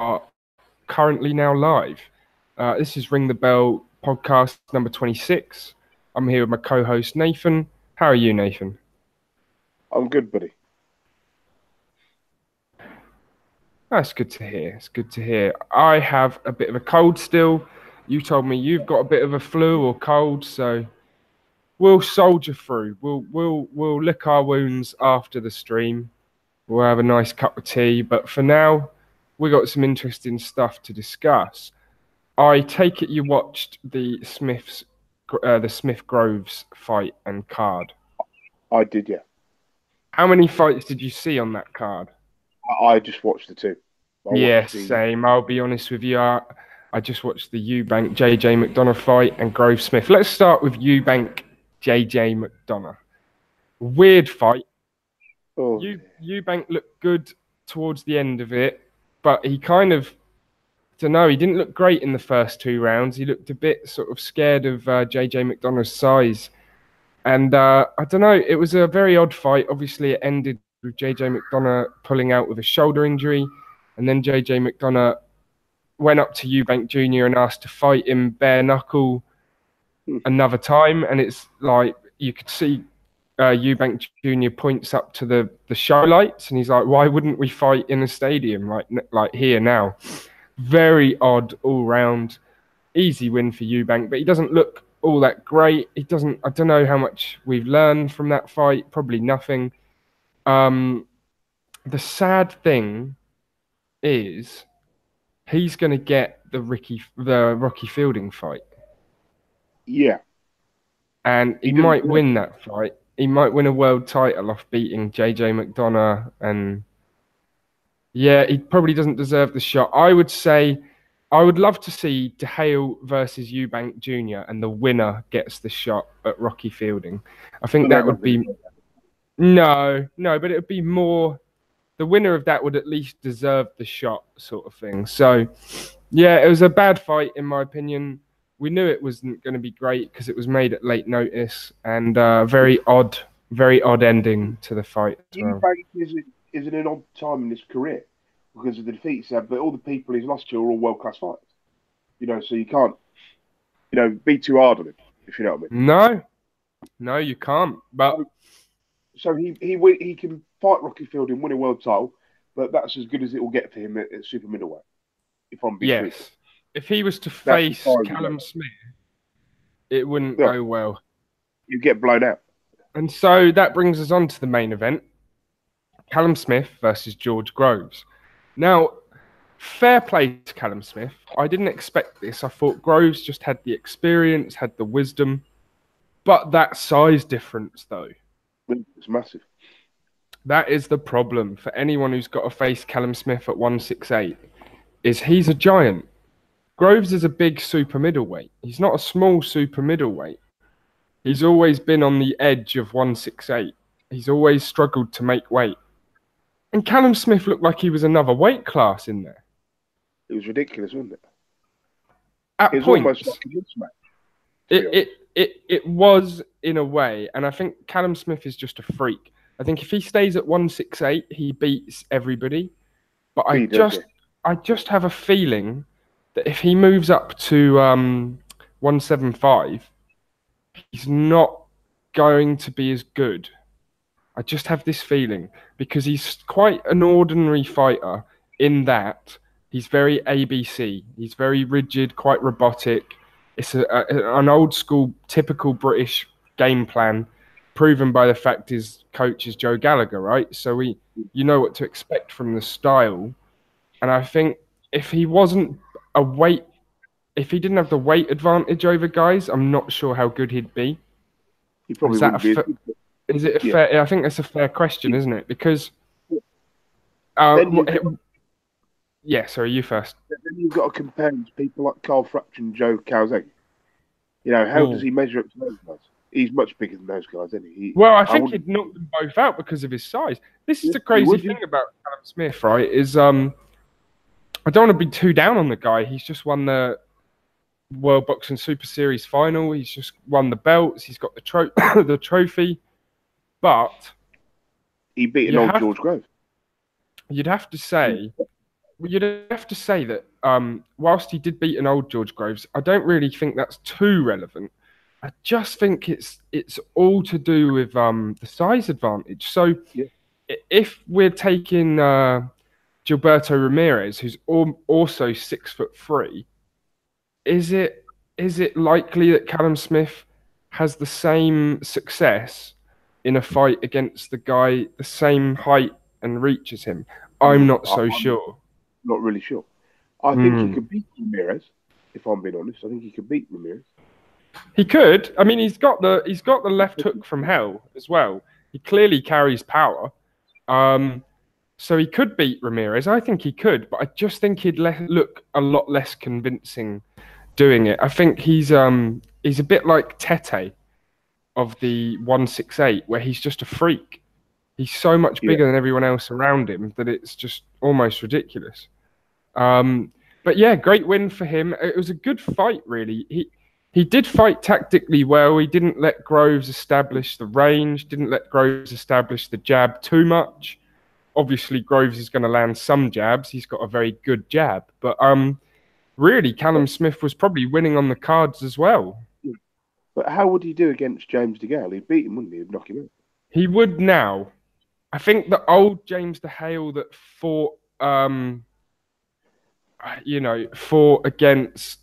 are currently now live. This is Ring the Bell podcast number 26. I'm here with my co-host Nathan. How are you, Nathan? I'm good, buddy. That's good to hear. It's good to hear. I have a bit of a cold still. You told me you've got a bit of a flu or cold, so we'll soldier through. We'll lick our wounds after the stream. We'll have a nice cup of tea, but for now, we got some interesting stuff to discuss. I take it you watched the Smith Groves fight and card. I did, yeah. How many fights did you see on that card? I just watched the two. Same. I'll be honest with you. I just watched the Eubank JJ McDonough fight and Grove Smith. Let's start with Eubank JJ McDonough. Weird fight. Eubank looked good towards the end of it, but he kind of, I don't know, he didn't look great in the first two rounds. He looked a bit sort of scared of JJ McDonough's size. And I don't know, it was a very odd fight. Obviously, it ended with JJ McDonough pulling out with a shoulder injury. And then JJ McDonough went up to Eubank Jr. and asked to fight him bare knuckle another time. And it's like, you could see Eubank Jr. points up to the show lights and he's like, why wouldn't we fight in a stadium like here now? Very odd all round. Easy win for Eubank, but he doesn't look all that great. I don't know how much we've learned from that fight. Probably nothing. The sad thing is he's going to get the Rocky Fielding fight. Yeah. And he might win that fight. He might win a world title off beating JJ McDonough. And yeah, he probably doesn't deserve the shot. I would say I would love to see DeHale versus Eubank Jr. and the winner gets the shot at Rocky Fielding. I think that would be... No, but it would be more... The winner of that would at least deserve the shot sort of thing. So, yeah, it was a bad fight in my opinion. We knew it wasn't going to be great because it was made at late notice and very odd ending to the fight as well. Eubank is in an odd time in his career because of the defeats he had, but all the people he's lost to are all world-class fighters. You know, so you can't, be too hard on him, if you know what I mean. No, you can't. But so he can fight Rocky Fielding and win a world title, but that's as good as it will get for him at super middleweight. If I'm being truthful. If he was to face Callum Smith, it wouldn't go well. You get blown out. And so that brings us on to the main event. Callum Smith versus George Groves. Now, fair play to Callum Smith. I didn't expect this. I thought Groves just had the experience, had the wisdom. But that size difference, though. It's massive. That is the problem for anyone who's got to face Callum Smith at 168, is he's a giant. Groves is a big super middleweight. He's not a small super middleweight. He's always been on the edge of 168. He's always struggled to make weight. And Callum Smith looked like he was another weight class in there. It was ridiculous, wasn't it? At it was points, almost like a mismatch. It was in a way, and I think Callum Smith is just a freak. I think if he stays at 168, he beats everybody. But I just have a feeling that if he moves up to 175, he's not going to be as good. I just have this feeling because he's quite an ordinary fighter in that he's very ABC. He's very rigid, quite robotic. It's an old school, typical British game plan, proven by the fact his coach is Joe Gallagher, right? So you know what to expect from the style. And I think if he wasn't if he didn't have the weight advantage over guys, I'm not sure how good he'd be. He probably wouldn't be. Is it a fair? I think that's a fair question, isn't it? Because, sorry, you first. Then you've got to compare people like Carl Fratch and Joe Calzaghe. How does he measure up to those guys? He's much bigger than those guys, isn't he? I think he'd knock them both out because of his size. This is the crazy thing about Callum Smith, right? Is I don't want to be too down on the guy. He's just won the World Boxing Super Series final. He's just won the belts. He's got the trophy. But he beat an old George Groves. You'd have to say you'd have to say that whilst he did beat an old George Groves, I don't really think that's too relevant. I just think it's all to do with the size advantage. So Yeah. if we're taking Gilberto Ramirez, who's also 6'3", is it likely that Callum Smith has the same success in a fight against the guy the same height and reach as him? I'm not so I'm sure. not really sure. I think he Hmm. could beat Ramirez, if I'm being honest. I think he could beat Ramirez. He could. I mean, he's got the left hook from hell as well. He clearly carries power. Um, so he could beat Ramirez. I think he could, but I just think he'd look a lot less convincing doing it. I think he's a bit like Tete of the 168, where he's just a freak. He's so much Yeah. bigger than everyone else around him that it's just almost ridiculous. Um, but yeah, great win for him. It was a good fight, really. He did fight tactically well. He didn't let Groves establish the range, didn't let Groves establish the jab too much. Obviously, Groves is going to land some jabs. He's got a very good jab. But really, Callum Smith was probably winning on the cards as well. But how would he do against James DeGale? He'd beat him, wouldn't he? He'd knock him out. He would now. I think the old James DeHale that fought, fought against,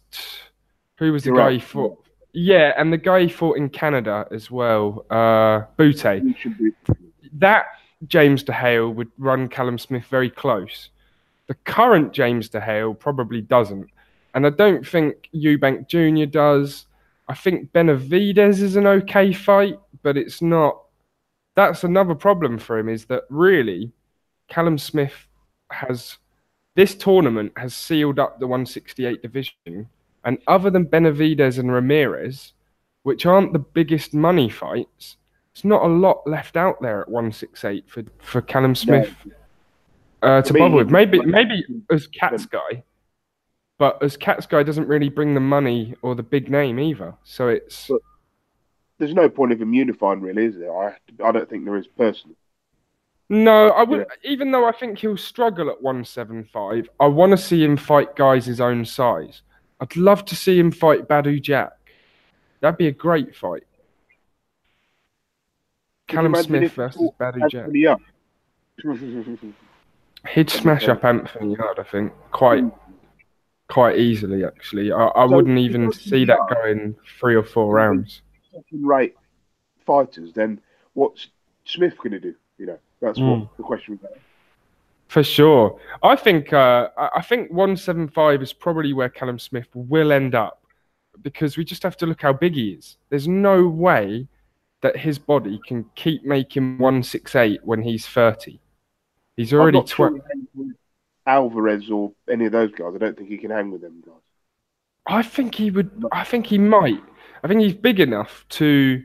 who was the guy he fought? Yeah, and the guy he fought in Canada as well, Butte. That James DeHale would run Callum Smith very close. The current James DeHale probably doesn't. And I don't think Eubank Jr. does. I think Benavidez is an okay fight, but it's not. That's another problem for him, is that really Callum Smith has, this tournament has sealed up the 168 division. And other than Benavidez and Ramirez, which aren't the biggest money fights, there's not a lot left out there at 168 for Callum Smith to bother with. Maybe as Cat's guy, but as Cat's guy doesn't really bring the money or the big name either. So it's. But there's no point of him unifying, really, is there? I don't think there is personally. No, I would. Even though I think he'll struggle at 175, I want to see him fight guys his own size. I'd love to see him fight Badou Jack. That'd be a great fight. Callum Smith versus Badou Jack. He'd smash up Anthony Yarde, I think, quite easily. Actually, I wouldn't even see that going 3 or 4 rounds. Second-rate fighters, then what's Smith going to do? That's what the question was. For sure, I think 175 is probably where Callum Smith will end up, because we just have to look how big he is. There's no way that his body can keep making 168 when he's 30. He's already 20. Alvarez or any of those guys, I don't think he can hang with them guys. I think he would. I think he might. I think he's big enough to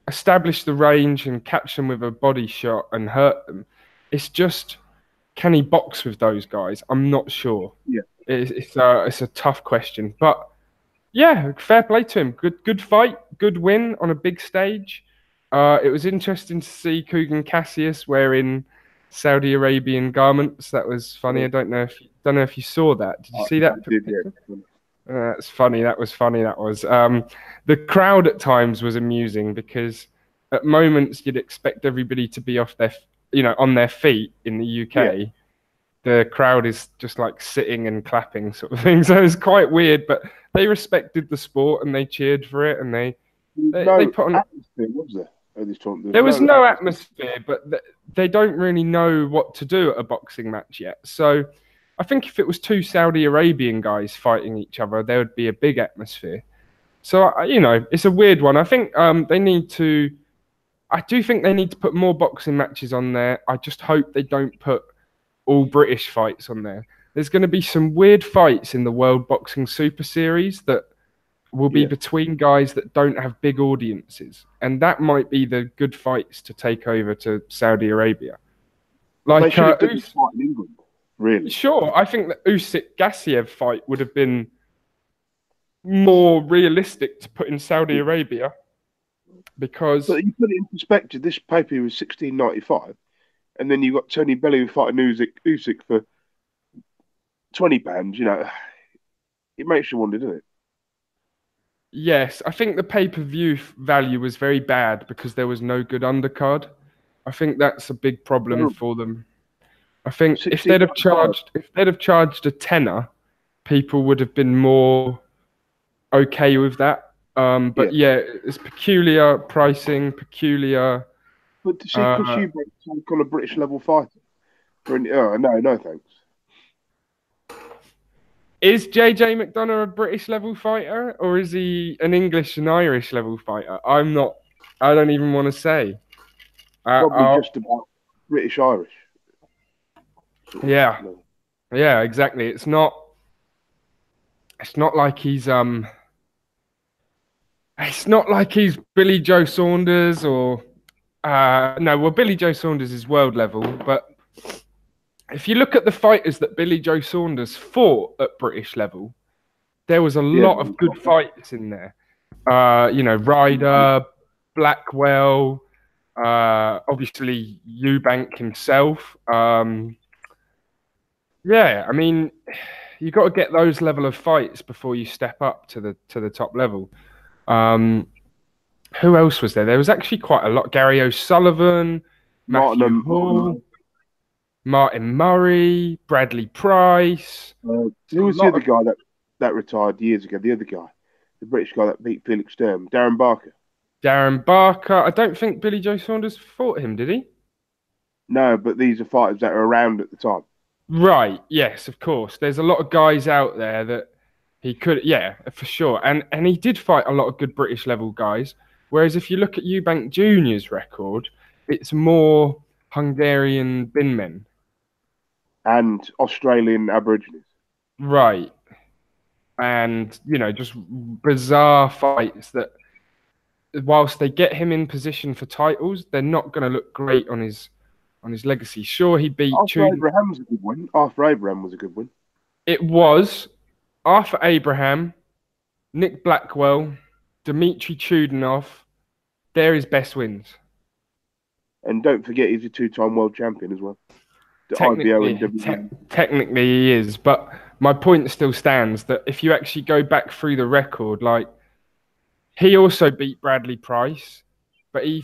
establish the range and catch them with a body shot and hurt them. It's just, can he box with those guys? I'm not sure. Yeah, it's a tough question, but yeah, fair play to him. Good fight, good win on a big stage. It was interesting to see Kugan Cassius wearing Saudi Arabian garments. That was funny. I don't know if you saw that. Did you see that? That's funny. That was funny. That was. The crowd at times was amusing, because at moments you'd expect everybody to be off their, on their feet in the UK. Yeah. The crowd is just like sitting and clapping sort of thing. So it was quite weird, but they respected the sport and they cheered for it, and they put on. Atmosphere, was there? There was no atmosphere, but they don't really know what to do at a boxing match yet. So I think if it was 2 Saudi Arabian guys fighting each other, there would be a big atmosphere. So, it's a weird one. I think they need to. I do think they need to put more boxing matches on there. I just hope they don't put all British fights on there. There's going to be some weird fights in the World Boxing Super Series that will be between guys that don't have big audiences, and that might be the good fights to take over to Saudi Arabia. Like they should have done this fight in England, really. Sure, I think the Usyk-Gassiev fight would have been more realistic to put in Saudi Arabia, because. But you put it in perspective. This pay-per-view was $16.95, and then you got Tony Bellew fighting Usyk for £20, it makes you wonder, doesn't it? Yes, I think the pay-per-view value was very bad because there was no good undercard. I think that's a big problem for them. I think if they'd have charged a tenner, people would have been more okay with that. But yeah, it's peculiar pricing, peculiar. But to see Chris Eubank take on a British level fighter, no thanks. Is JJ McDonough a British level fighter or is he an English and Irish level fighter? I'm not. I don't even want to say. Probably just about British Irish. Yeah, yeah, exactly. It's not like he's It's not like he's Billy Joe Saunders or no. Well, Billy Joe Saunders is world level, but if you look at the fighters that Billy Joe Saunders fought at British level, there was a lot of good fights in there. Ryder, Blackwell, obviously Eubank himself. Yeah, I mean, you got to get those level of fights before you step up to the top level. Who else was there? There was actually quite a lot. Gary O'Sullivan, Matthew Hall, Martin Murray, Bradley Price. Who was the other guy that retired years ago? The other guy, the British guy that beat Felix Sturm, Darren Barker. Darren Barker. I don't think Billy Joe Saunders fought him, did he? No, but these are fighters that are around at the time. Right. Yes, of course. There's a lot of guys out there that he could, yeah, for sure. And he did fight a lot of good British level guys. Whereas if you look at Eubank Jr.'s record, it's more Hungarian bin men. And Australian Aborigines. Right. And, just bizarre fights that, whilst they get him in position for titles, they're not going to look great on his legacy. Sure, he beat Arthur Abraham was a good win. Arthur Abraham was a good win. It was Arthur Abraham, Nick Blackwell, Dmitry Chudinov. They're his best wins. And don't forget, he's a two-time world champion as well. Technically, he is. But my point still stands that if you actually go back through the record, like, he also beat Bradley Price, but it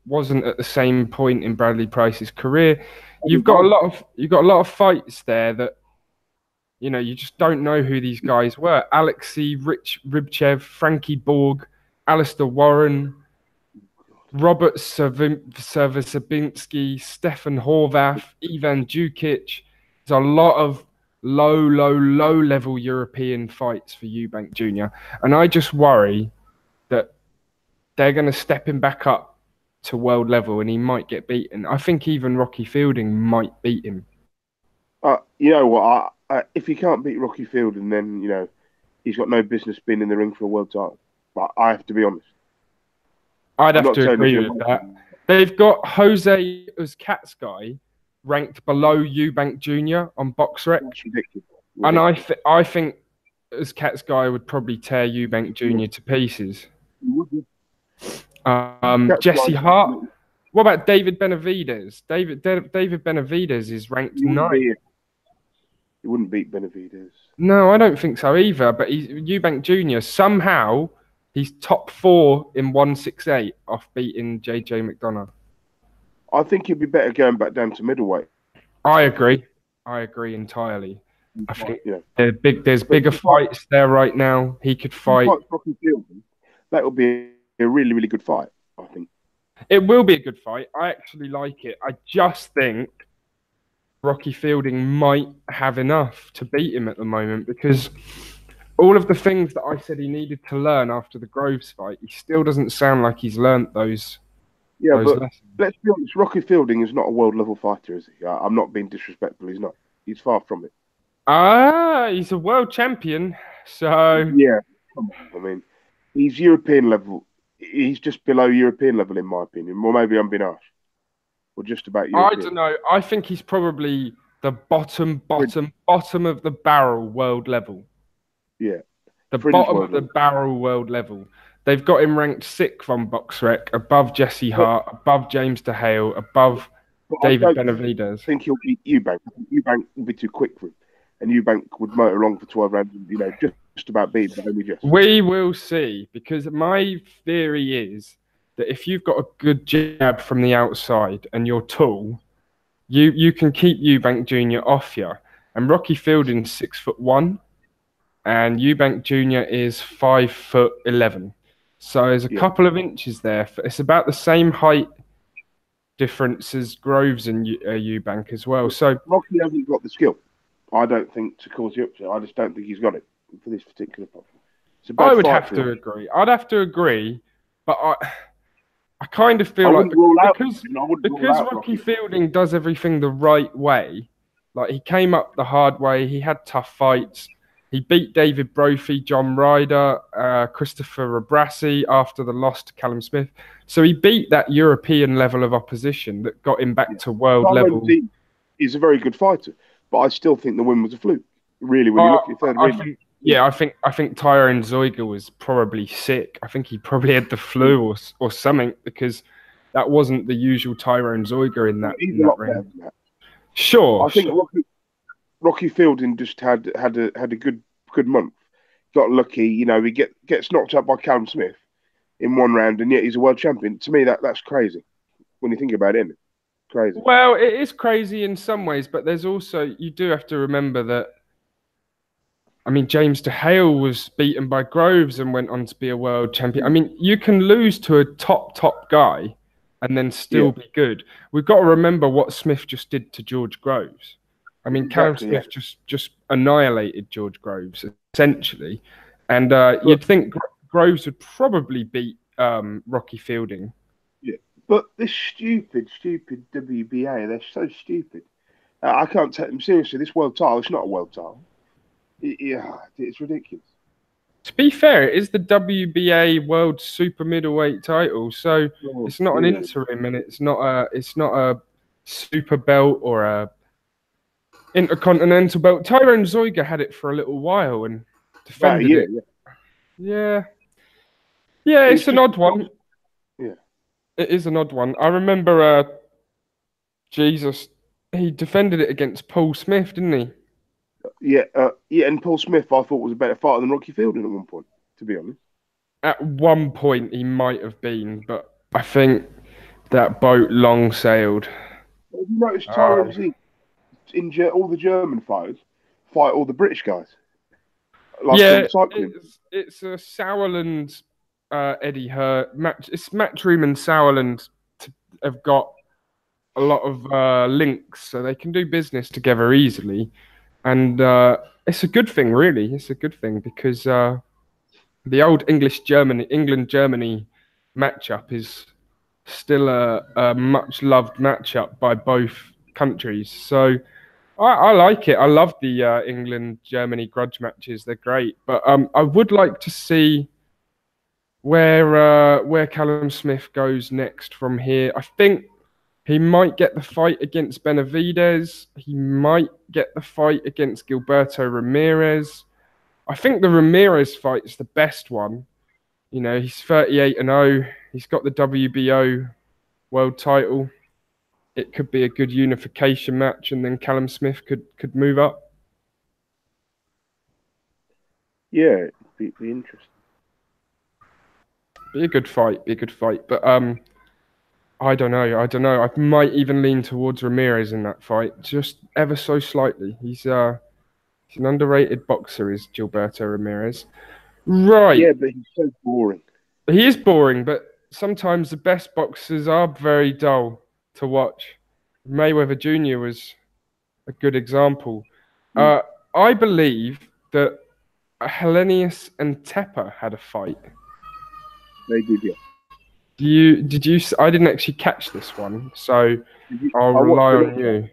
wasn't at the same point in Bradley Price's career. You've got a lot of fights there that, you just don't know who these guys were. Alexei Rybchev, Frankie Borg, Alistair Warren, Robert Servisabinski, Stefan Horvath, Ivan Djukic. There's a lot of low level European fights for Eubank Jr. And I just worry that they're going to step him back up to world level and he might get beaten. I think even Rocky Fielding might beat him. You know what? If he can't beat Rocky Fielding, then, he's got no business being in the ring for a world title. But I have to be honest. I'd have to agree with that. They've got Jose Uzcategui ranked below Eubank Jr. on BoxRec. That's ridiculous. And I think Uzcategui would probably tear Eubank Jr. to pieces. Jesse Hart. What about David Benavidez? David Benavidez is ranked 9. He wouldn't beat Benavidez. No, I don't think so either. But Eubank Jr. somehow he's top 4 in 168 off beating JJ McDonough. I think he'd be better going back down to middleweight. I agree entirely. I think there's bigger fights there right now. He could fight. That would be a really, really good fight, I think. It will be a good fight. I actually like it. I just think Rocky Fielding might have enough to beat him at the moment because all of the things that I said he needed to learn after the Groves fight, he still doesn't sound like he's learnt those. Yeah, but lessons. Let's be honest, Rocky Fielding is not a world level fighter, is he? I'm not being disrespectful. He's not. He's far from it. He's a world champion. So yeah, I mean, he's European level. He's just below European level, in my opinion. Or maybe I'm being harsh. Or just about European. I don't know. I think he's probably the bottom of the barrel world level. Yeah. The bottom of the barrel world level. They've got him ranked 6th on BoxRec, above Jesse Hart, above James DeHale, above But I David don't Benavidez. think he'll beat Eubank. I think Eubank will be too quick for him, and Eubank would motor along for 12 rounds, and, just about beat him, but only just. We will see, because my theory is that if you've got a good jab from the outside and you're tall, you can keep Eubank Jr. off you. And Rocky Fielding's 6'1", and Eubank Jr. is 5'11". So there's a couple of inches there. It's about the same height difference as Groves and Eubank as well. So Rocky hasn't got the skill, I don't think, to cause the upset. I just don't think he's got it for this particular problem. I would have to agree. I'd have to agree, but I kind of feel like because Rocky Fielding does everything the right way, like he came up the hard way, he had tough fights. He beat David Brophy, John Ryder, Christopher Abrassi after the loss to Callum Smith. So he beat that European level of opposition that got him back to world level. He's a very good fighter, but I still think the win was a fluke. Really, when you look at third ring. I think Tyrone Zoiga was probably sick. I think he probably had the flu or something, because that wasn't the usual Tyrone Zoiga in that ring. Sure. I think Rocky Fielding just had a good month. Got lucky, he gets knocked out by Callum Smith in one round, and yet he's a world champion. To me, that's crazy when you think about it. Crazy. Well, it is crazy in some ways, but there's also, you do have to remember that, I mean, James DeHale was beaten by Groves and went on to be a world champion. I mean, you can lose to a top guy and then still be good. We've got to remember what Smith just did to George Groves. I mean, Callum Smith just annihilated George Groves, essentially. And you'd think Groves would probably beat Rocky Fielding. Yeah, but this stupid WBA, they're so stupid. I can't take them seriously. This world title, it's not a world title. It's ridiculous. To be fair, it is the WBA World Super Middleweight title, so it's not an interim, and it's not a super belt or a intercontinental belt. Tyrone Zoiga had it for a little while and defended it. Yeah, it's an odd one. Yeah, it is an odd one. I remember, he defended it against Paul Smith, didn't he? Yeah, and Paul Smith, I thought, was a better fighter than Rocky Fielding at one point, to be honest. At one point, he might have been, but I think that boat long sailed. Have you noticed Tyrone all the German fighters fight all the British guys? It's a Sauerland, Eddie Hurt match. It's Matchroom and Sauerland have got a lot of links, so they can do business together easily. And it's a good thing, really. It's a good thing, because the old England-Germany matchup is still a much-loved matchup by both countries. So I like it. I love the England-Germany grudge matches. They're great. But I would like to see where Callum Smith goes next from here. I think he might get the fight against Benavidez. He might get the fight against Gilberto Ramirez. I think the Ramirez fight is the best one. He's 38-0. He's got the WBO world title. It could be a good unification match, and then Callum Smith could move up. Yeah, it'd be interesting. Be a good fight. But I don't know. I might even lean towards Ramirez in that fight, just ever so slightly. He's an underrated boxer, is Gilberto Ramirez. Right. Yeah, but he's so boring. He is boring, but sometimes the best boxers are very dull to watch. Mayweather Jr. was a good example. I believe that Helenius and Tepper had a fight. They did, yeah. Did you? I didn't actually catch this one, so I'll rely on you.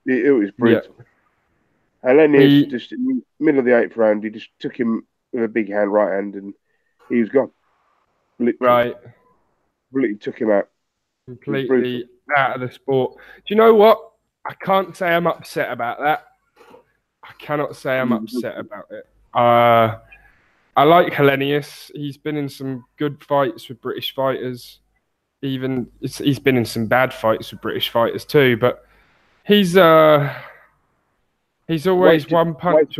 It was brutal. Yeah. Helenius, just in the middle of the 8th round, he just took him with a big right hand, and he was gone. Literally took him out. Completely out of the sport. Do you know what? I can't say I'm upset about that. I cannot say I'm upset about it. I like Helenius. He's been in some good fights with British fighters. he's been in some bad fights with British fighters too, but he's always one punch.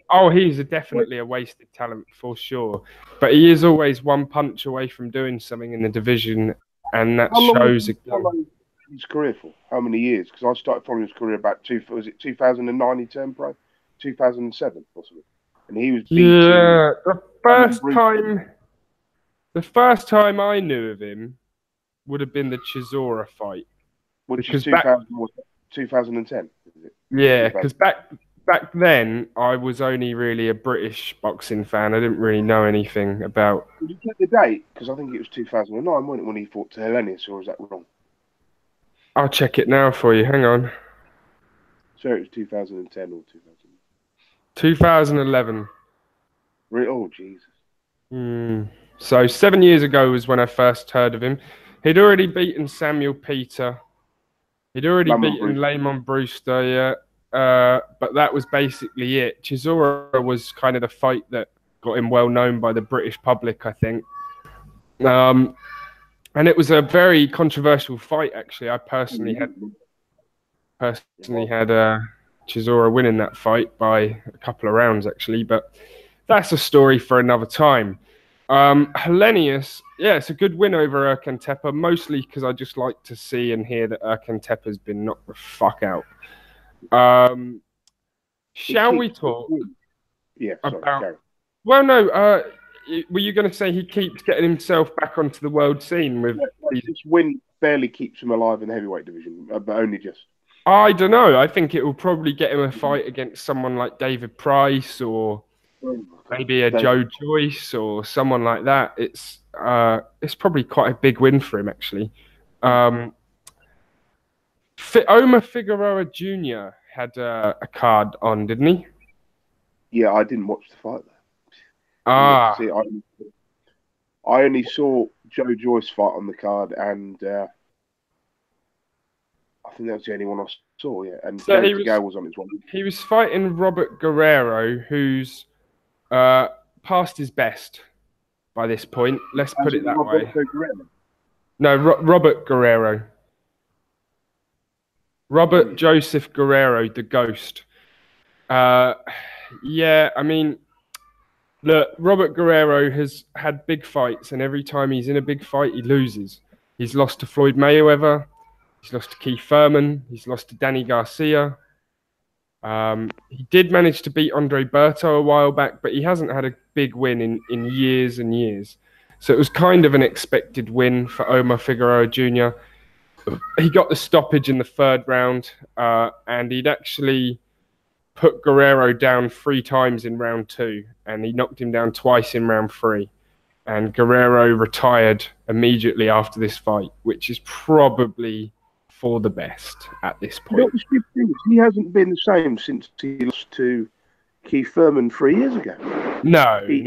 Oh, he's definitely a wasted talent for sure. But he is always one punch away from doing something in the division, and that shows again. How long his career for? How many years? Because I started following his career about 2009 he turned pro, 2007 possibly, and he was beating. Yeah, the first time I knew of him would have been the Chisora fight, which is 2010. Is it? Yeah, because back then I was only really a British boxing fan. I didn't really know anything about. Did you check the date? Because I think it was 2009, wasn't it, when he fought to Helenius, or is that wrong? I'll check it now for you. Hang on. So it was 2010 or 2011. Oh, Jesus. So 7 years ago was when I first heard of him. He'd already beaten Samuel Peter. He'd already beaten Lamont Brewster, yeah. But that was basically it. Chisora was kind of the fight that got him well known by the British public, I think. And it was a very controversial fight, actually. I personally had Chisora winning that fight by a couple of rounds, actually. But that's a story for another time. Helenius, yeah, it's a good win over Erkan Tepe, mostly because I just like to see and hear that Erkan Tepe has been knocked the fuck out. Shall we talk about... Well, no, were you going to say he keeps getting himself back onto the world scene with... This win barely keeps him alive in the heavyweight division, but only just... I don't know. I think it will probably get him a fight against someone like David Price or maybe a Joe Joyce or someone like that. It's probably quite a big win for him, actually. Omar Figueroa Jr. had a card on, didn't he? Yeah, I didn't watch the fight though. I only saw Joe Joyce fight on the card, and I think that was the only one I saw. Yeah, and so Gale was on his one. He was fighting Robert Guerrero, who's past his best by this point. Let's put it that way. No, Robert Guerrero. Robert Joseph Guerrero, the Ghost. Yeah, I mean, look, Robert Guerrero has had big fights, and every time he's in a big fight, he loses. He's lost to Floyd Mayweather. He's lost to Keith Thurman. He's lost to Danny Garcia. He did manage to beat Andre Berto a while back, but he hasn't had a big win in years and years. So it was kind of an expected win for Omar Figueroa Jr. He got the stoppage in the third round, and he'd actually put Guerrero down 3 times in round 2, and he knocked him down twice in round 3. And Guerrero retired immediately after this fight, which is probably for the best at this point. He hasn't been the same since he lost to Keith Thurman 3 years ago. No. He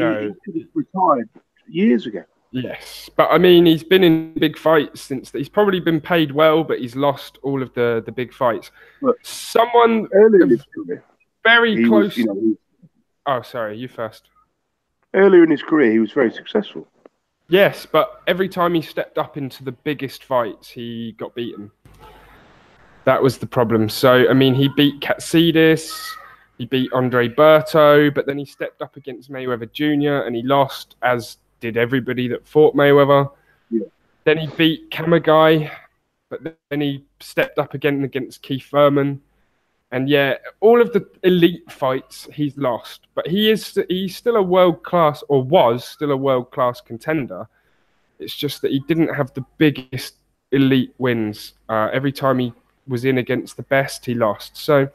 retired years ago. Yes, but I mean, he's been in big fights since. He's probably been paid well, but he's lost all of the big fights. Look, someone earlier in his career, very close. Oh, sorry, you first. Earlier in his career, he was very successful. Yes, but every time he stepped up into the biggest fights, he got beaten. That was the problem. So, I mean, he beat Katsidis, he beat Andre Berto, but then he stepped up against Mayweather Jr. and he lost, as did everybody that fought Mayweather. Yeah. Then he beat Kamagai, but then he stepped up again against Keith Thurman. And yeah, all of the elite fights he's lost, but he's still a world-class, or was still a world-class contender. It's just that he didn't have the biggest elite wins. Every time he was in against the best, he lost. So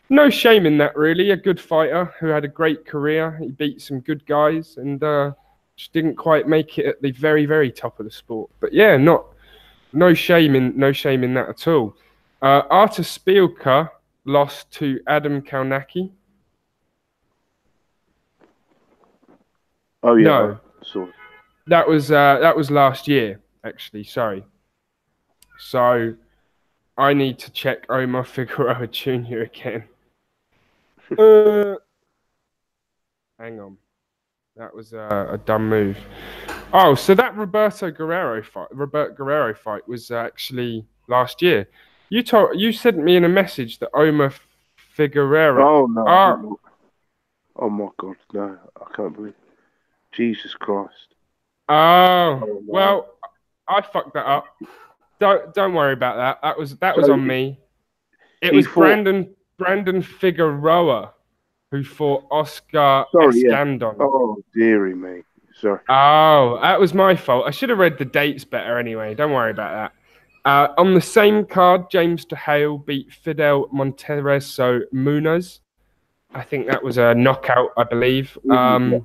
no shame in that, really. A good fighter who had a great career. He beat some good guys and just didn't quite make it at the very, very top of the sport. But yeah, no shame in that at all. Artur Szpilka lost to Adam Kownacki. Oh yeah, no, that was last year, actually. Sorry. So I need to check Omar Figueroa Jr. again. Hang on, that was a dumb move. Oh, so that Robert Guerrero fight was actually last year. You sent me in a message that Omar Figueroa. Oh no, I Ah, didn't know. Oh my God, no, I can't believe. Jesus Christ. oh, Oh no. well, I fucked that up. Don't worry about that. That was So on me. It he was fought. Brandon Figueroa who fought Oscar Sorry, yeah. Escandon. Oh dearie me. Sorry. Oh, that was my fault. I should have read the dates better anyway. Don't worry about that. On the same card, James DeHale beat Fidel Montereso Munoz. I think that was a knockout, I believe. Yeah.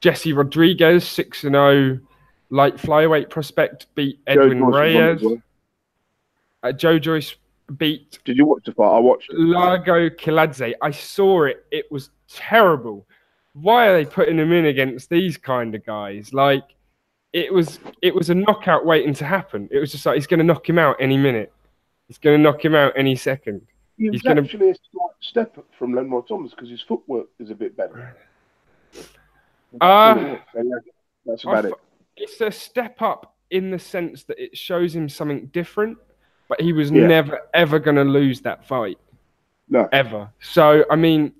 Jesse Rodriguez, 6-0 light flyweight prospect, beat Joe Edwin Joyce was on as Reyes. well. Joe Joyce beat Did you watch the fight? I watched it. Largo Kiladze. I saw it. It was terrible. Why are they putting him in against these kind of guys? Like, it was a knockout waiting to happen. It was just like he's going to knock him out any minute. He's going to knock him out any second. He He's was going to. actually a slight step up from Lenroy Thomas because his footwork is a bit better. That's about it. It's a step up in the sense that it shows him something different, but he was never ever going to lose that fight. No. Ever. So I mean,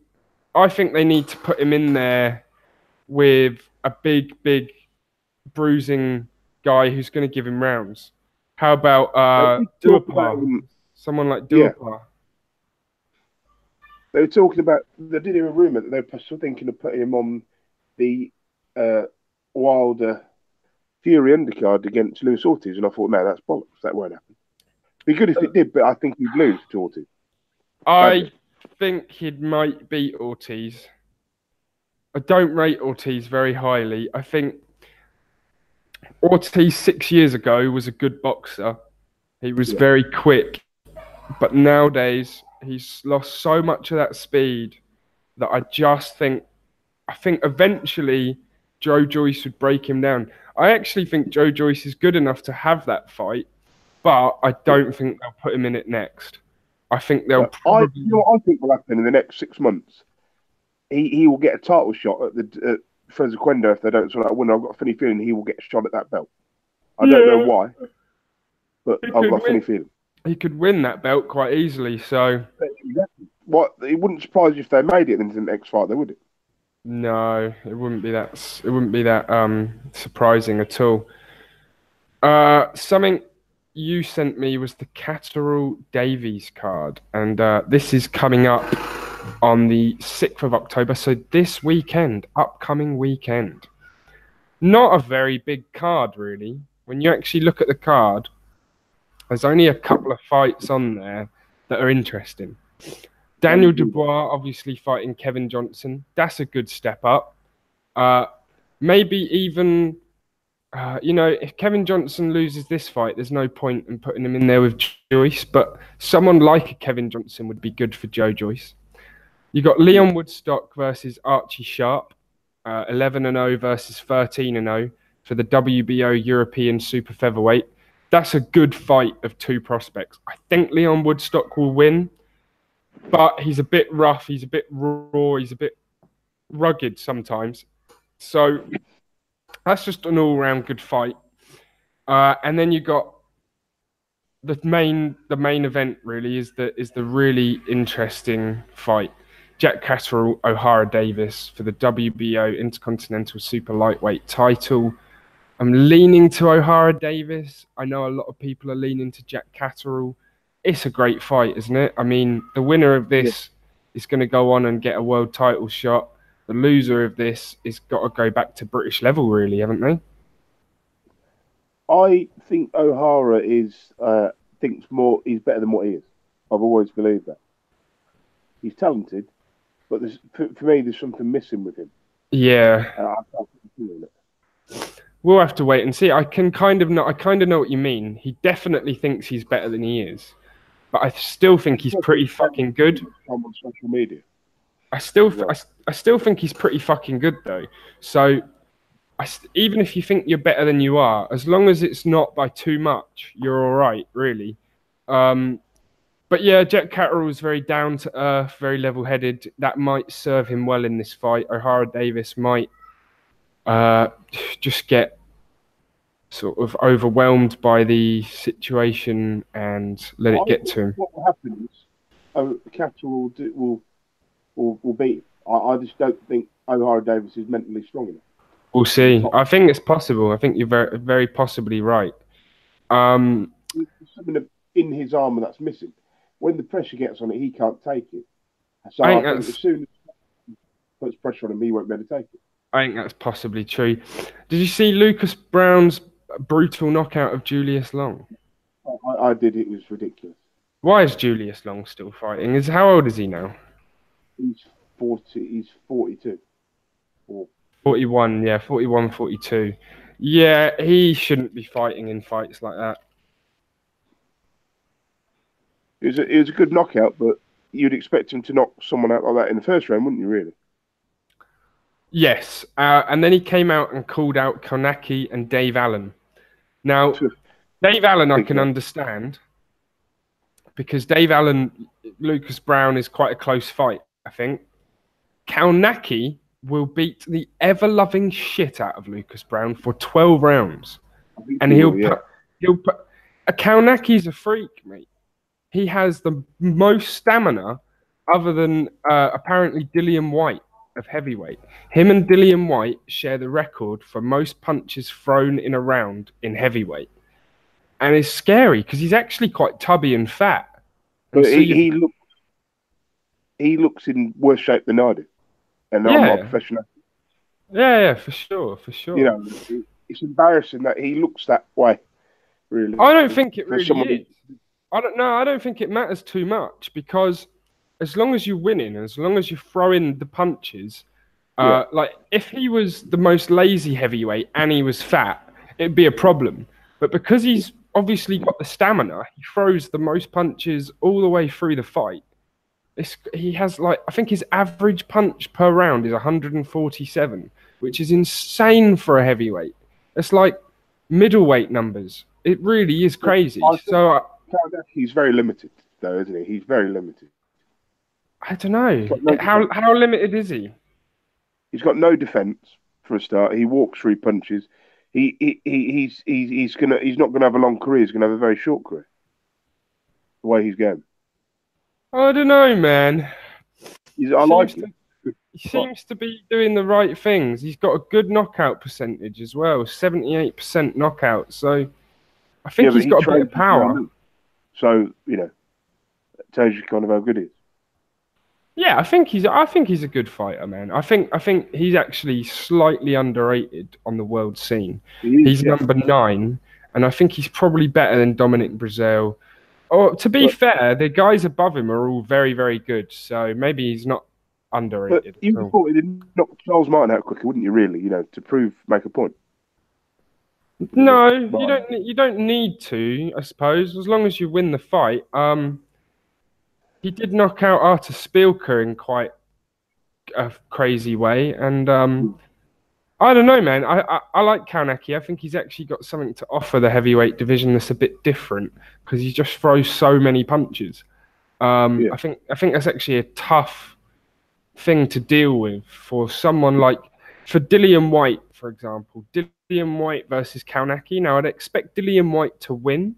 I think they need to put him in there with a big bruising guy who's going to give him rounds. How about Duhaupas? Someone like Duhaupas. They were talking about. They did hear a rumor that they were still thinking of putting him on the Wilder Fury undercard against Luis Ortiz, and I thought, no, that's bollocks. That won't happen. Be good if it did, but I think he'd lose to Ortiz. I think he might beat Ortiz. I don't rate Ortiz very highly. I think Ortiz 6 years ago was a good boxer. He was very quick, but nowadays he's lost so much of that speed that I think eventually Joe Joyce would break him down. I actually think Joe Joyce is good enough to have that fight, but I don't think they'll put him in it next. I think they'll probably... You know what I think will happen in the next 6 months? He will get a title shot at the Fresequendo if they don't sort out a winner. I've got a funny feeling he will get a shot at that belt. I don't know why, but I've got a funny feeling. He could win that belt quite easily, so... What? It wouldn't surprise you if they made it into the next fight, though, would it? No, it wouldn't be that surprising at all. Something you sent me was the Catterall Davies card, and this is coming up on the 6th of October, so this weekend, upcoming weekend. Not a very big card, really. When you actually look at the card, there's only a couple of fights on there that are interesting. Daniel Dubois obviously fighting Kevin Johnson. That's a good step up. Maybe even, if Kevin Johnson loses this fight, there's no point in putting him in there with Joyce, but someone like a Kevin Johnson would be good for Joe Joyce. You got Leon Woodstock versus Archie Sharp, 11-0 versus 13-0 for the WBO European Super Featherweight. That's a good fight of two prospects. I think Leon Woodstock will win, but he's a bit rough, he's a bit raw, he's a bit rugged sometimes. So that's just an all-round good fight. And then you got the main event. Really is the really interesting fight. Jack Catterall, O'Hara Davis for the WBO Intercontinental Super Lightweight title. I'm leaning to O'Hara Davis. I know a lot of people are leaning to Jack Catterall. It's a great fight, isn't it? I mean, the winner of this is going to go on and get a world title shot. The loser of this is got to go back to British level, really, haven't they? I think O'Hara thinks more. He's better than what he is. I've always believed that. He's talented, but for me, there's something missing with him. Yeah. I can't feel it. We'll have to wait and see. I kind of know what you mean. He definitely thinks he's better than he is, but I still think he's pretty fucking good. On social media. I still think he's pretty fucking good though. So even if you think you're better than you are, as long as it's not by too much, you're all right, really. But yeah, Jack Catterall was very down to earth, very level-headed. That might serve him well in this fight. O'Hara Davis might uh, just get sort of overwhelmed by the situation and let it get to him. What will happen is Cattle will beat him. I just don't think O'Hara Davis is mentally strong enough. We'll see. I think it's possible. I think you're very, very possibly right. There's something in his armour that's missing. When the pressure gets on it, he can't take it. So I think as soon as he puts pressure on him, he won't be able to take it. I think that's possibly true. Did you see Lucas Brown's brutal knockout of Julius Long? I did. It was ridiculous. Why is Julius Long still fighting? How old is he now? He's 40. He's 42. 41, yeah, 41, 42. Yeah, he shouldn't be fighting in fights like that. It was a good knockout, but you'd expect him to knock someone out like that in the first round, wouldn't you, really? Yes, and then he came out and called out Kownacki and Dave Allen. Now, Dave Allen I can understand, because Dave Allen, Lucas Brown is quite a close fight, I think. Kownacki will beat the ever-loving shit out of Lucas Brown for 12 rounds. And he'll put Kownacki's a freak, mate. He has the most stamina other than apparently Dillian White of heavyweight. Him and Dillian White share the record for most punches thrown in a round in heavyweight. And it's scary because he's actually quite tubby and fat. But he looks in worse shape than I do. And I'm not a professional. Yeah, for sure. You know, it's embarrassing that he looks that way, really. I don't think it really is. I don't think it matters too much because as long as you're winning, as long as you throw in the punches, like if he was the most lazy heavyweight and he was fat, it'd be a problem. But because he's obviously got the stamina, he throws the most punches all the way through the fight. He has I think his average punch per round is 147, which is insane for a heavyweight. It's like middleweight numbers. It really is crazy. So he's very limited, though, isn't he? He's very limited. I don't know. How limited is he? He's got no defense for a start. He walks through punches. He's not gonna have a long career. He's gonna have a very short career. The way he's going. I don't know, man. I like him. He seems to be doing the right things. He's got a good knockout percentage as well, 78% knockout. So I think he's got a bit of power. So it tells you kind of how good he is. Yeah, I think he's a good fighter, man. I think he's actually slightly underrated on the world scene. He's number 9, and I think he's probably better than Dominic Breazeale. Or to be fair, the guys above him are all very, very good. So maybe he's not underrated. But you thought he didn't knock Charles Martin out quicker, wouldn't you? Really, to make a point. No, you don't need to. I suppose as long as you win the fight. He did knock out Artur Szpilka in quite a crazy way, and I don't know, man. I like Kownacki. I think he's actually got something to offer the heavyweight division that's a bit different because he just throws so many punches. I think that's actually a tough thing to deal with for someone for Dillian White, for example. Dillian White versus Kownacki. Now, I'd expect Dillian White to win,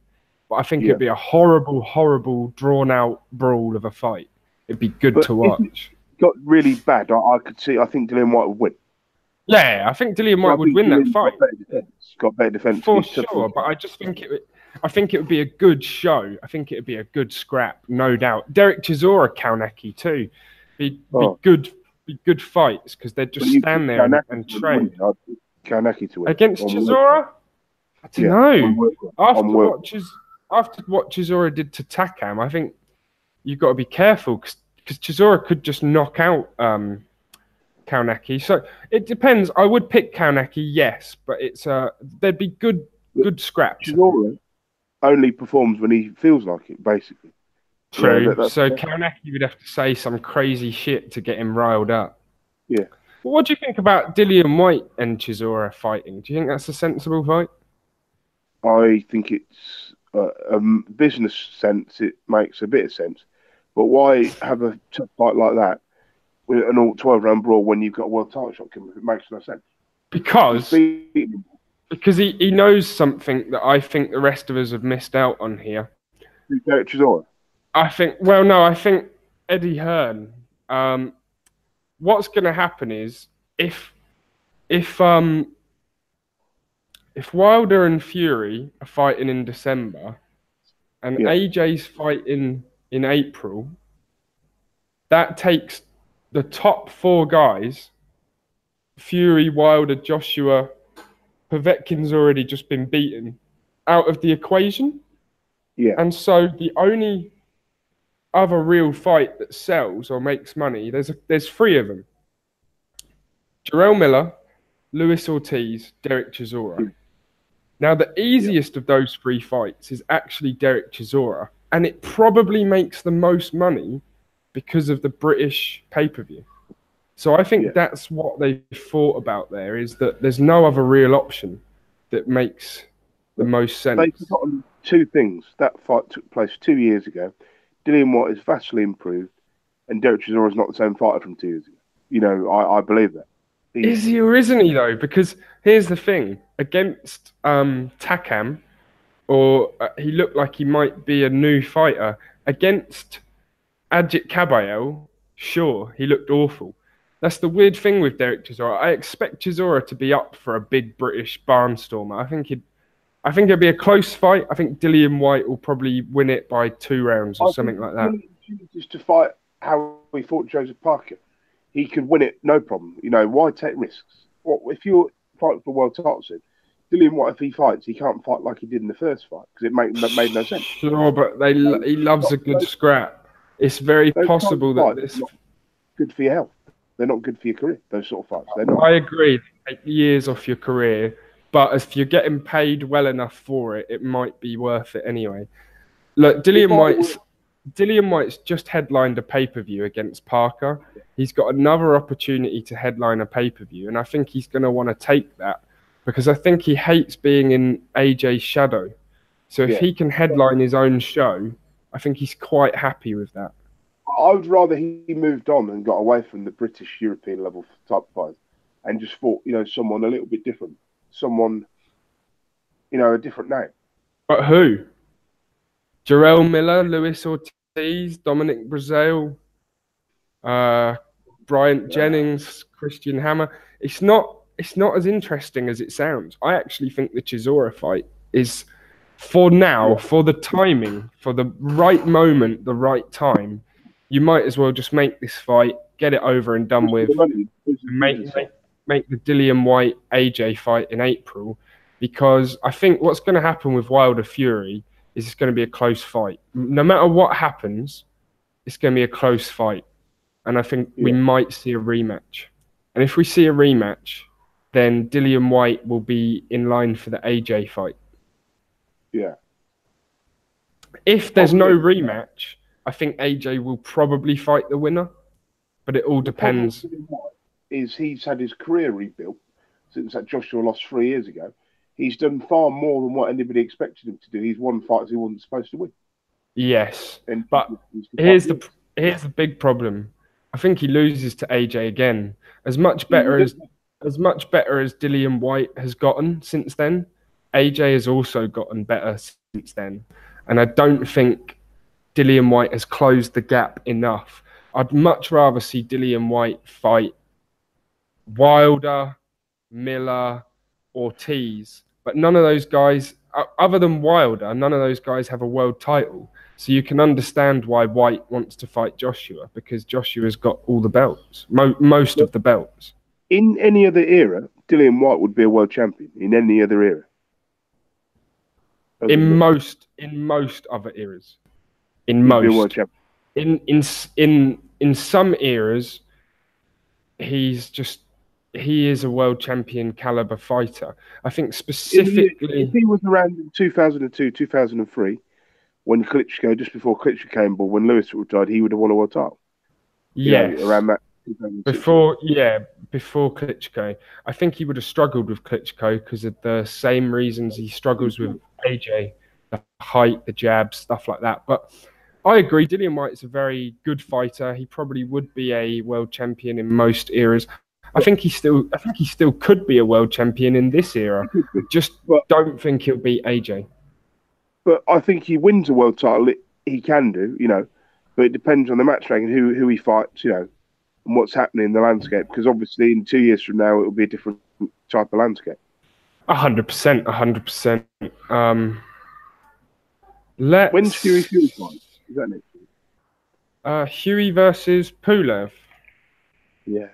but I think it'd be a horrible, horrible, drawn-out brawl of a fight. It'd be good to watch. If it got really bad, I think Dillian White would win. Yeah, I think Dillian White would win that fight. Got better defense for sure, but I just think it would be a good show. I think it would be a good scrap, no doubt. Derek Chisora, Kownacki too, be good fights because they'd just stand there and train. Kownacki to win Against Chisora? I don't know. After what Chisora did to Takam, I think you've got to be careful because Chisora could just knock out Kownacki. So it depends. I would pick Kownacki, yes, but there'd be good scraps. Chisora only performs when he feels like it, basically. True. So Kownacki would have to say some crazy shit to get him riled up. Yeah. But what do you think about Dillian White and Chisora fighting? Do you think that's a sensible fight? I think it's a business sense. It makes a bit of sense. But why have a tough fight like that with an all 12-round brawl when you've got a world title shot? It makes no sense. because Beating he knows something that I think the rest of us have missed out on here. Derek Chisora. I think, well, no, I think Eddie Hearn. What's going to happen is if Wilder and Fury are fighting in December and AJ's fighting in April, that takes the top 4 guys, Fury, Wilder, Joshua, Povetkin's already just been beaten, out of the equation. Yeah. And so the only other real fight that sells or makes money, there's 3 of them. Jarrell Miller, Luis Ortiz, Derek Chisora. Now, the easiest of those 3 fights is actually Derek Chisora, and it probably makes the most money because of the British pay-per-view. So I think that's what they thought about there, is that there's no other real option that makes the most sense. They've forgotten 2 things. That fight took place 2 years ago. Dillian White is vastly improved, and Derek Chisora is not the same fighter from 2 years ago. You know, I believe that. Is he or isn't he, though? Because here's the thing. Against Takam, or he looked like he might be a new fighter. Against Ajit Kabayel, sure, he looked awful. That's the weird thing with Derek Chisora. I expect Chisora to be up for a big British barnstormer. I think it'll be a close fight. I think Dillian White will probably win it by 2 rounds or something like that. Just to fight how he fought Joseph Parker. He could win it, no problem. You know, why take risks? What if you're fighting for world titles? Dillian White, if he fights, he can't fight like he did in the first fight because it made no sense. Sure, but he loves a good scrap. It's very possible that this not good for your health. They're not good for your career. Those sort of fights. They're not. I agree. Take years off your career, but if you're getting paid well enough for it, it might be worth it anyway. Look, Dillian White's just headlined a pay-per-view against Parker. He's got another opportunity to headline a pay-per-view, and I think he's going to want to take that because I think he hates being in AJ's shadow. So if he can headline his own show, I think he's quite happy with that. I would rather he moved on and got away from the British European level type fight and just fought, you know, someone a little bit different. Someone, you know, a different name. But who? Jarrell Miller, Luis Ortiz, Dominic Breazeale, Bryant Jennings, Christian Hammer. It's not as interesting as it sounds. I actually think the Chisora fight is, for now, for the timing, for the right moment, the right time, you might as well just make this fight, get it over and done with, and make the Dillian White AJ fight in April, because I think what's going to happen with Wilder Fury is it's going to be a close fight. No matter what happens, it's going to be a close fight. And I think we might see a rematch. And if we see a rematch, then Dillian White will be in line for the AJ fight. Yeah. If there's no rematch, I think AJ will probably fight the winner. But it all depends. Is he's had his career rebuilt since that Joshua lost 3 years ago. He's done far more than what anybody expected him to do. He's won fights he wasn't supposed to win. Yes, but here's the big problem. I think he loses to AJ again. As much better as Dillian White has gotten since then, AJ has also gotten better since then. And I don't think Dillian White has closed the gap enough. I'd much rather see Dillian White fight Wilder, Miller, Ortiz, but none of those guys, other than Wilder, none of those guys have a world title. So you can understand why White wants to fight Joshua, because Joshua's got all the belts, most of the belts. In any other era, Dillian White would be a world champion. In any other era, in most other eras, in some eras, he is a world champion caliber fighter. I think specifically, if he was around in 2002, 2003, when Klitschko, just before Klitschko came aboard, when Lewis retired, he would have won a world title. Yes, around that. Before Klitschko, I think he would have struggled with Klitschko because of the same reasons he struggles with AJ, the height, the jabs, stuff like that. But I agree, Dillian White is a very good fighter. He probably would be a world champion in most eras. I think he still could be a world champion in this era. Just don't think he'll beat AJ. But I think he wins a world title. He can do, but it depends on the match rank and who he fights, and what's happening in the landscape. Because obviously, in 2 years from now, it will be a different type of landscape. 100%, 100%. When's Hughie Fury fight? Is that next week? Hughie versus Pulev. Yeah.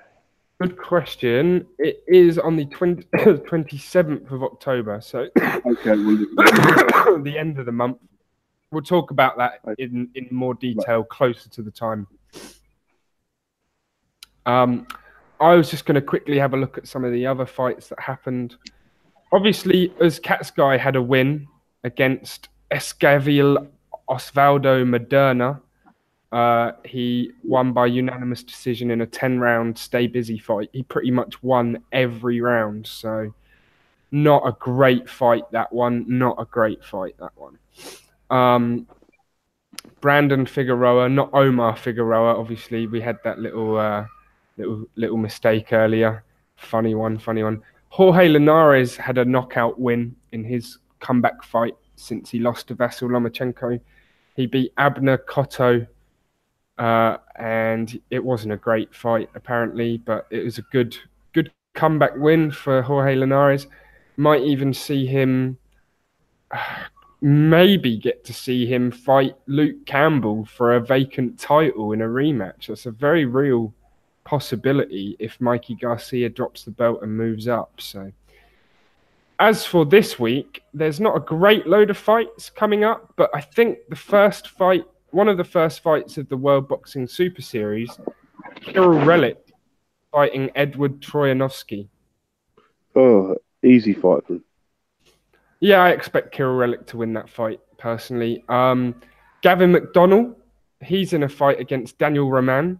Good question. It is on the 27th of October, so okay, the end of the month. We'll talk about that in more detail closer to the time. I was just going to quickly have a look at some of the other fights that happened. Obviously, as Katsguy had a win against Esquivel Osvaldo Moderna. He won by unanimous decision in a 10-round stay busy fight. He pretty much won every round, so not a great fight, that one. Not a great fight, that one. Brandon Figueroa, not Omar Figueroa. Obviously, we had that little mistake earlier. Funny one. Jorge Linares had a knockout win in his comeback fight since he lost to Vasyl Lomachenko. He beat Abner Cotto. And it wasn't a great fight, apparently, but it was a good comeback win for Jorge Linares. Might even see him, maybe get to see him fight Luke Campbell for a vacant title in a rematch. That's a very real possibility if Mikey Garcia drops the belt and moves up. So, as for this week, there's not a great load of fights coming up, but I think one of the first fights of the World Boxing Super Series, Kirill Relik fighting Edward Troyanovsky. Oh, easy fight for him. Yeah, I expect Kirill Relik to win that fight, personally. Gavin McDonnell, he's in a fight against Daniel Roman,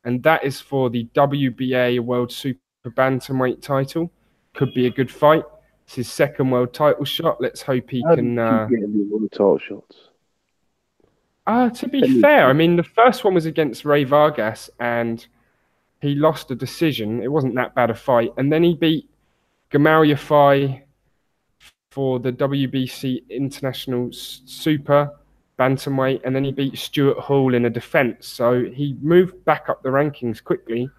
and that is for the WBA World Super Bantamweight title. Could be a good fight. It's his second world title shot. Let's hope he can... How did he get any world title shots? To be fair, I mean, the first one was against Ray Vargas, and he lost a decision. It wasn't that bad a fight. And then he beat Gamal Yafai for the WBC International Super Bantamweight, and then he beat Stuart Hall in a defense. So he moved back up the rankings quickly.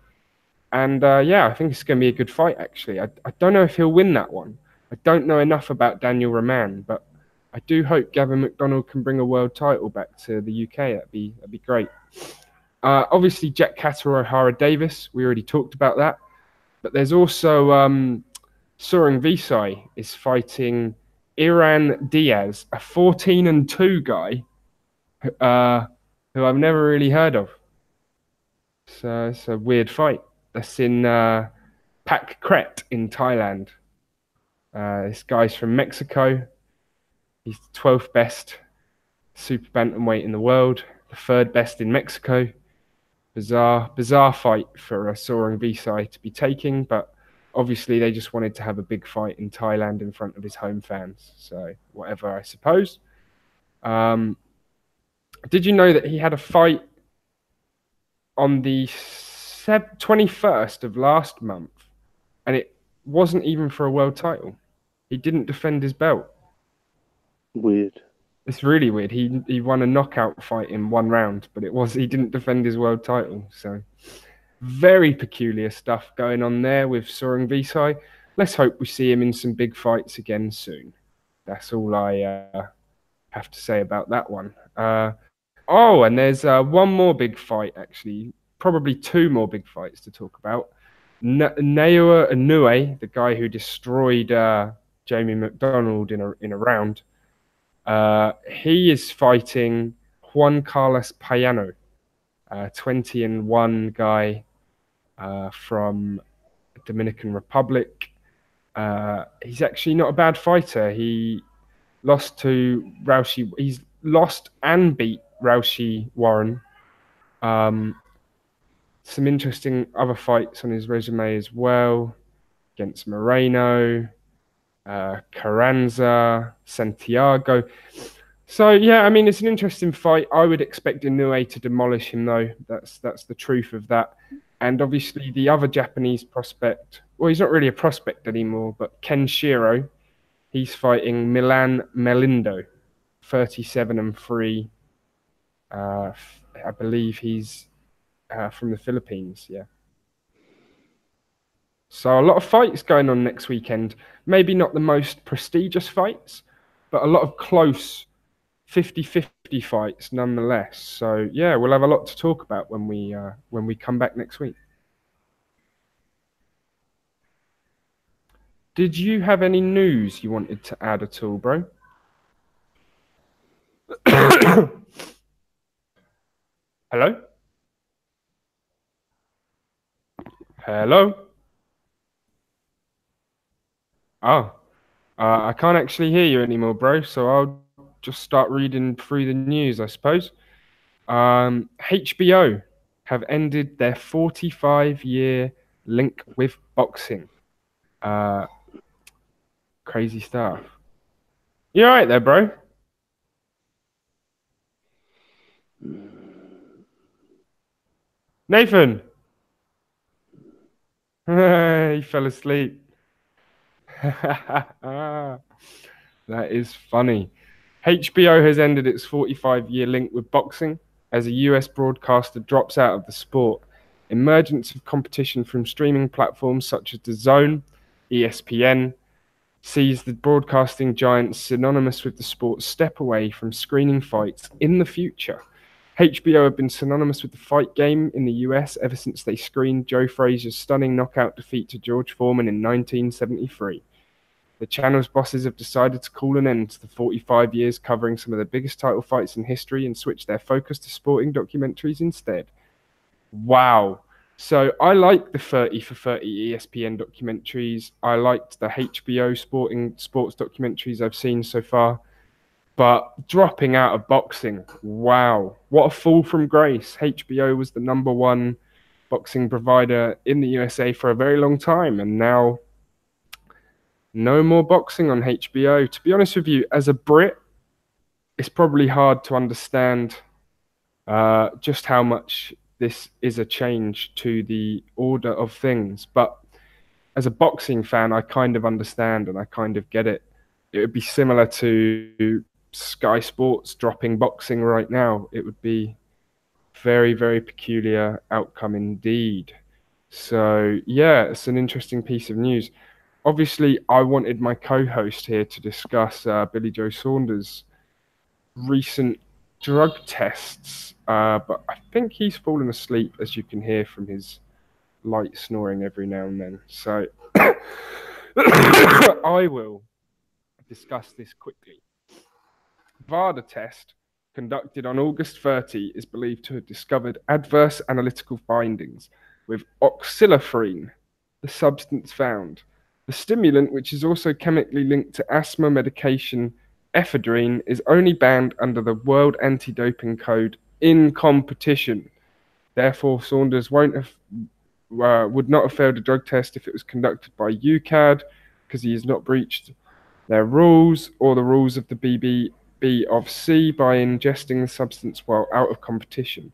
And yeah, I think it's going to be a good fight, actually. I don't know if he'll win that one. I don't know enough about Daniel Roman, but I do hope Gavin McDonnell can bring a world title back to the UK. That'd be great. Obviously, Jack Catterall, O'Hara Davis. We already talked about that. But there's also Soren Visai is fighting Iran Diaz, a 14-2 guy who I've never really heard of. So it's a weird fight. That's in Pak Kret in Thailand. This guy's from Mexico. He's the 12th best super bantamweight in the world, the 3rd best in Mexico. Bizarre fight for Soren Visai to be taking, but obviously they just wanted to have a big fight in Thailand in front of his home fans. So whatever, I suppose. Did you know that he had a fight on the 21st of last month, and it wasn't even for a world title? He didn't defend his belt. Weird. It's really weird. He won a knockout fight in 1 round, but he didn't defend his world title. So very peculiar stuff going on there with Soren Visai. Let's hope we see him in some big fights again soon. That's all I have to say about that one. And there's one more big fight, actually. Probably 2 more big fights to talk about. Naoya Inoue, the guy who destroyed Jamie McDonald in a round, he is fighting Juan Carlos Payano, 20-1 guy from Dominican Republic. He's actually not a bad fighter. He lost to Raushi. He's lost and beat Raushi Warren. Some interesting other fights on his resume as well, against Moreno, Carranza, Santiago. So yeah, I mean, it's an interesting fight. I would expect Inoue to demolish him, though. That's the truth of that. And obviously the other Japanese prospect, well, he's not really a prospect anymore, but Kenshiro, he's fighting Milan Melindo, 37-3. I believe he's from the Philippines, yeah. So a lot of fights going on next weekend. Maybe not the most prestigious fights, but a lot of close 50-50 fights nonetheless. So yeah, we'll have a lot to talk about when we come back next week. Did you have any news you wanted to add at all, bro? Hello? Hello? Oh, I can't actually hear you anymore, bro. So I'll just start reading through the news, I suppose. HBO have ended their 45-year link with boxing. Crazy stuff. You all right there, bro? Nathan? He fell asleep. That is funny. HBO has ended its 45-year link with boxing as a US broadcaster drops out of the sport. Emergence of competition from streaming platforms such as DAZN, ESPN, sees the broadcasting giants synonymous with the sport step away from screening fights in the future. HBO have been synonymous with the fight game in the US ever since they screened Joe Frazier's stunning knockout defeat to George Foreman in 1973. The channel's bosses have decided to call an end to the 45 years covering some of the biggest title fights in history and switch their focus to sporting documentaries instead. Wow. So I like the 30 for 30 ESPN documentaries. I liked the HBO sports documentaries I've seen so far. But dropping out of boxing, wow. What a fall from grace. HBO was the #1 boxing provider in the USA for a very long time, and now no more boxing on HBO. To be honest with you, as a Brit, it's probably hard to understand just how much this is a change to the order of things. But as a boxing fan, I kind of understand and I kind of get it. It would be similar to Sky Sports dropping boxing right now. It would be very, very peculiar outcome indeed. So yeah, it's an interesting piece of news. Obviously, I wanted my co-host here to discuss Billy Joe Saunders' recent drug tests, but I think he's fallen asleep, as you can hear from his light snoring every now and then. So I will discuss this quickly. VADA test conducted on August 30 is believed to have discovered adverse analytical findings with oxylafrine, the substance found. The stimulant, which is also chemically linked to asthma medication ephedrine, is only banned under the World Anti-Doping Code in competition. Therefore, Saunders would not have failed a drug test if it was conducted by UKAD, because he has not breached their rules or the rules of the BBOC by ingesting the substance while out of competition.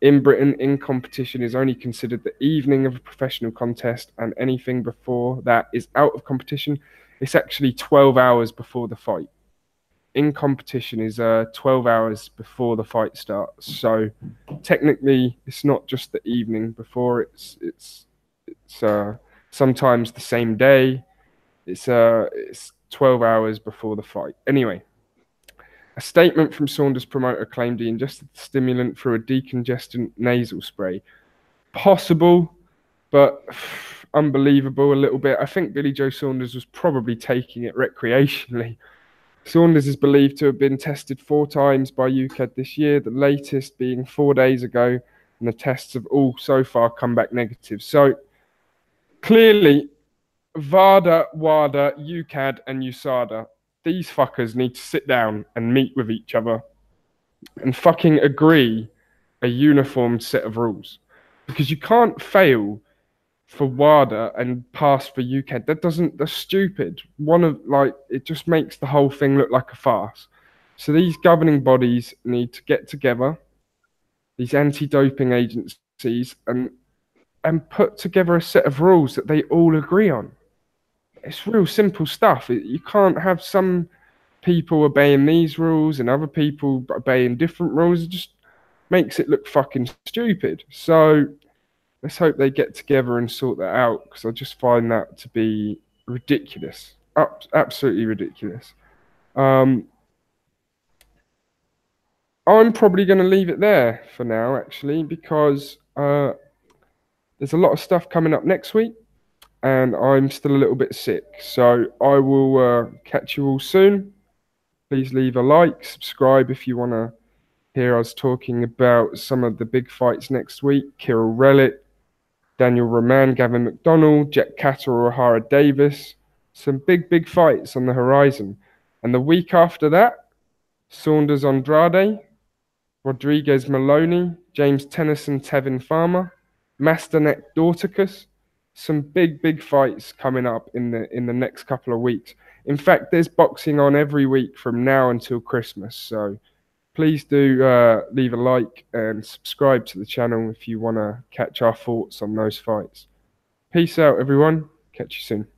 In Britain, in competition is only considered the evening of a professional contest, and anything before that is out of competition. It's actually 12 hours before the fight. In competition is 12 hours before the fight starts. So technically, it's not just the evening before. It's sometimes the same day. It's 12 hours before the fight. Anyway. A statement from Saunders' promoter claimed he ingested the stimulant through a decongestant nasal spray. Possible, but unbelievable a little bit. I think Billy Joe Saunders was probably taking it recreationally. Saunders is believed to have been tested 4 times by UKAD this year, the latest being 4 days ago, and the tests have all so far come back negative. So clearly, VADA, WADA, UKAD, and USADA, these fuckers need to sit down and meet with each other and fucking agree a uniform set of rules. Because you can't fail for WADA and pass for UKAD. That's stupid. It just makes the whole thing look like a farce. So these governing bodies need to get together, these anti-doping agencies, and and put together a set of rules that they all agree on. It's real simple stuff. You can't have some people obeying these rules and other people obeying different rules. It just makes it look fucking stupid. So let's hope they get together and sort that out, because I just find that to be ridiculous. Absolutely ridiculous. I'm probably going to leave it there for now, actually, because there's a lot of stuff coming up next week, and I'm still a little bit sick. So I will catch you all soon. Please leave a like, subscribe if you want to hear us talking about some of the big fights next week. Kirill Relik, Daniel Roman, Gavin McDonald, Jet Catterall, O'Hara Davis. Some big fights on the horizon. And the week after that, Saunders Andrade, Rodriguez Maloney, James Tennyson, Tevin Farmer, Masternek Dorticus. Some big fights coming up in the next couple of weeks. In fact, there's boxing on every week from now until Christmas. So please do leave a like and subscribe to the channel if you want to catch our thoughts on those fights. Peace out, everyone. Catch you soon.